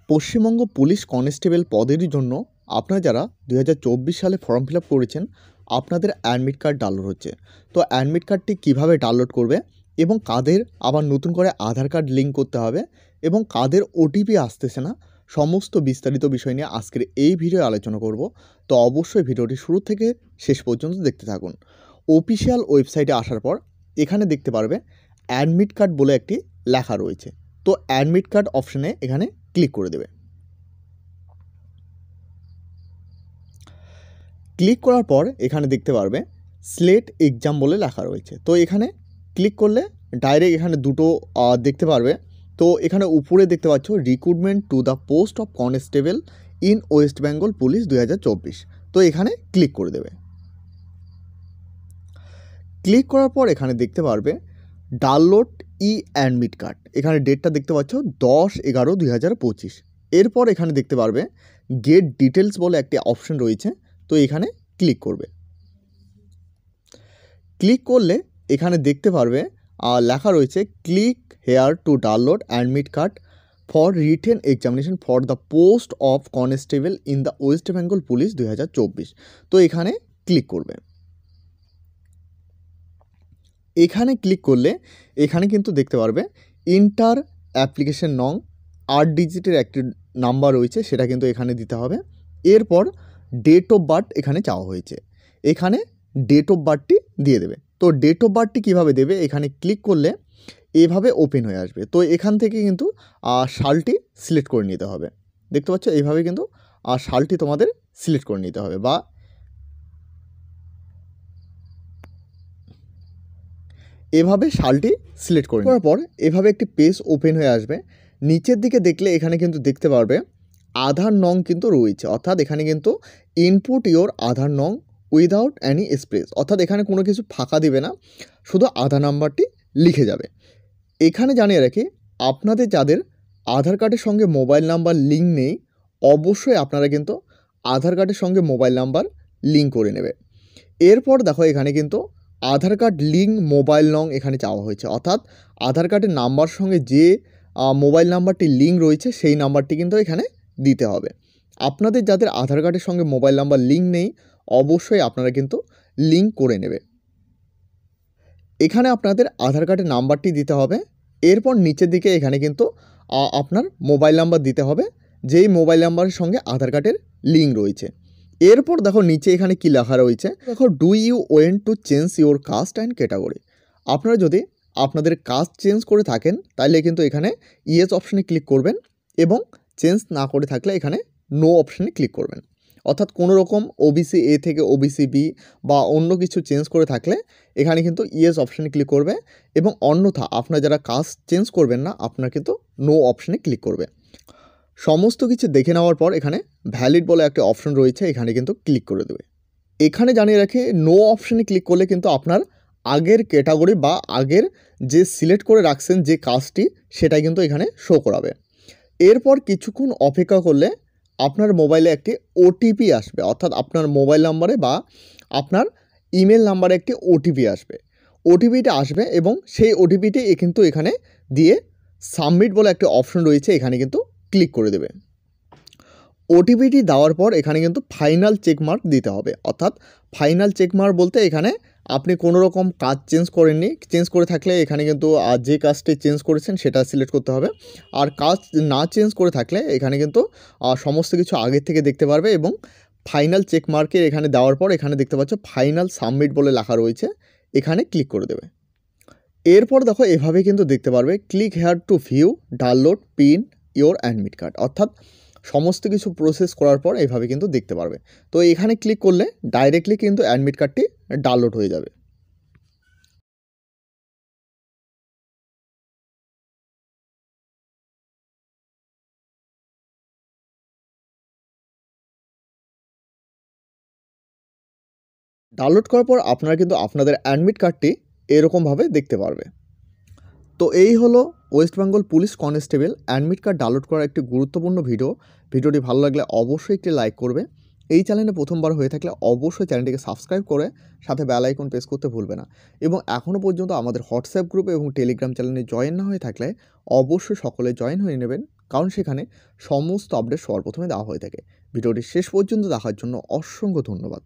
Paschimbanga police constable পদের জন্য আপনারা যারা 2024 সালে ফর্ম ফিল আপ করেছেন আপনাদের অ্যাডমিট কার্ড ডাউনলোড হচ্ছে। তো অ্যাডমিট কার্ডটি কীভাবে ডাউনলোড করবে এবং কাদের আবার নতুন করে আধার কার্ড লিঙ্ক করতে হবে এবং কাদের ওটিপি আসতেছে না, সমস্ত বিস্তারিত বিষয় নিয়ে আজকের এই ভিডিও আলোচনা করব। তো অবশ্যই ভিডিওটি শুরু থেকে শেষ পর্যন্ত দেখতে থাকুন। অফিসিয়াল ওয়েবসাইটে আসার পর এখানে দেখতে পারবে অ্যাডমিট কার্ড বলে একটি লেখা রয়েছে। তো অ্যাডমিট কার্ড অপশানে এখানে ক্লিক করে দেবে। ক্লিক করার পর এখানে দেখতে পারবে স্লেট এক্সাম বলে লেখা রয়েছে। তো এখানে ক্লিক করলে ডাইরেক্ট এখানে দুটো দেখতে পারবে। তো এখানে উপরে দেখতে পাচ্ছ recruitment to the post of constable in West Bengal police 2024। তো এখানে ক্লিক করে দেবে। ক্লিক করার পর এখানে দেখতে পারবে ডাউনলোড ই অ্যাডমিট কার্ড। এখানে ডেটটা দেখতে পাচ্ছ 10/11/2025। এরপর এখানে দেখতে পারবে গেট ডিটেলস বলে একটি অপশন রয়েছে। তো এখানে ক্লিক করবে। ক্লিক করলে এখানে দেখতে পারবে লেখা রয়েছে click here to download admit card for written examination for the post of constable in the West Bengal police 2024। তো এখানে ক্লিক করবে। এখানে ক্লিক করলে এখানে কিন্তু দেখতে পারবে ইন্টার অ্যাপ্লিকেশন নং 8 ডিজিটের একটি নাম্বার রয়েছে, সেটা কিন্তু এখানে দিতে হবে। এরপর ডেট অফ বার্থ এখানে চাওয়া হয়েছে, এখানে ডেট অফ বার্থটি দিয়ে দেবে। তো ডেট অফ বার্থটি কীভাবে দেবে, এখানে ক্লিক করলে এভাবে ওপেন হয়ে আসবে। তো এখান থেকে কিন্তু সালটি সিলেক্ট করে নিতে হবে। দেখতে পাচ্ছ এইভাবে কিন্তু সালটি তোমাদের সিলেক্ট করে নিতে হবে, বা এভাবে সালটি সিলেক্ট করার পর এভাবে একটি পেজ ওপেন হয়ে আসবে। নিচের দিকে দেখলে এখানে কিন্তু দেখতে পারবে আধার নং কিন্তু রয়েছে, অর্থাৎ এখানে কিন্তু ইনপুট ইওর আধার নং উইদাউট অ্যানি স্পেস, অর্থাৎ এখানে কোনো কিছু ফাঁকা দিবে না, শুধু আধার নাম্বারটি লিখে যাবে। এখানে জানিয়ে রাখি আপনাদের যাদের আধার কার্ডের সঙ্গে মোবাইল নাম্বার লিঙ্ক নেই, অবশ্যই আপনারা কিন্তু আধার কার্ডের সঙ্গে মোবাইল নাম্বার লিঙ্ক করে নেবে। এরপর দেখো এখানে কিন্তু আধার কার্ড লিঙ্ক মোবাইল নং এখানে চাওয়া হয়েছে, অর্থাৎ আধার কার্ডের নাম্বার সঙ্গে যে মোবাইল নাম্বারটি লিঙ্ক রয়েছে সেই নাম্বারটি কিন্তু এখানে দিতে হবে। আপনাদের যাদের আধার কার্ডের সঙ্গে মোবাইল নাম্বার লিঙ্ক নেই, অবশ্যই আপনারা কিন্তু লিঙ্ক করে নেবে। এখানে আপনাদের আধার কার্ডের নাম্বারটি দিতে হবে। এরপর নিচের দিকে এখানে কিন্তু আপনার মোবাইল নাম্বার দিতে হবে, যেই মোবাইল নাম্বারের সঙ্গে আধার কার্ডের লিঙ্ক রয়েছে। এরপর দেখো নিচে এখানে কি লেখা রয়েছে, দেখো do you want to change your caste and category. আপনারা যদি আপনাদের কাস্ট চেঞ্জ করে থাকেন তাহলে কিন্তু এখানে ইয়েস অপশানে ক্লিক করবেন, এবং চেঞ্জ না করে থাকলে এখানে নো অপশানে ক্লিক করবেন। অর্থাৎ কোনো রকম ওবিসি এ থেকে ওবিসি বি বা অন্য কিছু চেঞ্জ করে থাকলে এখানে কিন্তু ইয়েস অপশানে ক্লিক করবে, এবং অন্যথা আপনারা যারা কাস্ট চেঞ্জ করবেন না আপনারা কিন্তু নো অপশানে ক্লিক করবে। সমস্ত কিছু দেখে নেওয়ার পর এখানে ভ্যালিড বলে একটা অপশন রয়েছে, এখানে কিন্তু ক্লিক করে দেবে। এখানে জানিয়ে রাখি নো অপশানে ক্লিক করলে কিন্তু আপনার আগের ক্যাটাগরি বা আগের যে সিলেক্ট করে রাখছেন যে কাজটি সেটাই কিন্তু এখানে শো করাবে। এরপর কিছুক্ষণ অপেক্ষা করলে আপনার মোবাইলে একটি ওটিপি আসবে, অর্থাৎ আপনার মোবাইল নাম্বারে বা আপনার ইমেল নাম্বারে একটি ওটিপি আসবে। ওটিপিটা আসবে এবং সেই ওটিপিটি কিন্তু এখানে দিয়ে সাবমিট বলে একটা অপশন রয়েছে, এখানে কিন্তু ক্লিক করে দেবে। ওটিপিটি দেওয়ার পর এখানে কিন্তু ফাইনাল চেকমার্ক দিতে হবে, অর্থাৎ ফাইনাল চেকমার্ক বলতে এখানে আপনি কোনো রকম কাজ চেঞ্জ করেননি, চেঞ্জ করে থাকলে এখানে কিন্তু যে কাজটি চেঞ্জ করেছেন সেটা সিলেক্ট করতে হবে। আর কাজ না চেঞ্জ করে থাকলে এখানে কিন্তু সমস্ত কিছু আগের থেকে দেখতে পারবে, এবং ফাইনাল চেকমার্কের এখানে দেওয়ার পর এখানে দেখতে পাচ্ছ ফাইনাল সাবমিট বলে লেখা রয়েছে, এখানে ক্লিক করে দেবে। এরপর দেখো এভাবে কিন্তু দেখতে পারবে click here two view download pin your admit card, অর্থাৎ সমস্ত কিছু প্রসেস করার পর এইভাবে কিন্তু দেখতে পারবে। তো এখানে ক্লিক করলে ডাইরেক্টলি কিন্তু অ্যাডমিট কার্ডটি ডাউনলোড হয়ে যাবে। ডাউনলোড করার পর আপনারা কিন্তু আপনাদের অ্যাডমিট কার্ডটি এরকমভাবে দেখতে পারবে। তো এই হলো West Bengal police constable admit card download করার একটি গুরুত্বপূর্ণ ভিডিও। ভিডিওটি ভালো লাগলে অবশ্যই একটি লাইক করবে। এই চ্যানেলে প্রথমবার হয়ে থাকলে অবশ্যই চ্যানেলটিকে সাবস্ক্রাইব করে সাথে বেল আইকন প্রেস করতে ভুলবে না। এবং এখনও পর্যন্ত আমাদের হোয়াটসঅ্যাপ গ্রুপ এবং টেলিগ্রাম চ্যানেলে জয়েন না হয়ে থাকলে অবশ্যই সকলে জয়েন হয়ে নেবেন, কারণ সেখানে সমস্ত আপডেট সবার প্রথমে দেওয়া হয়ে থাকে। ভিডিওটি শেষ পর্যন্ত দেখার জন্য অসংখ্য ধন্যবাদ।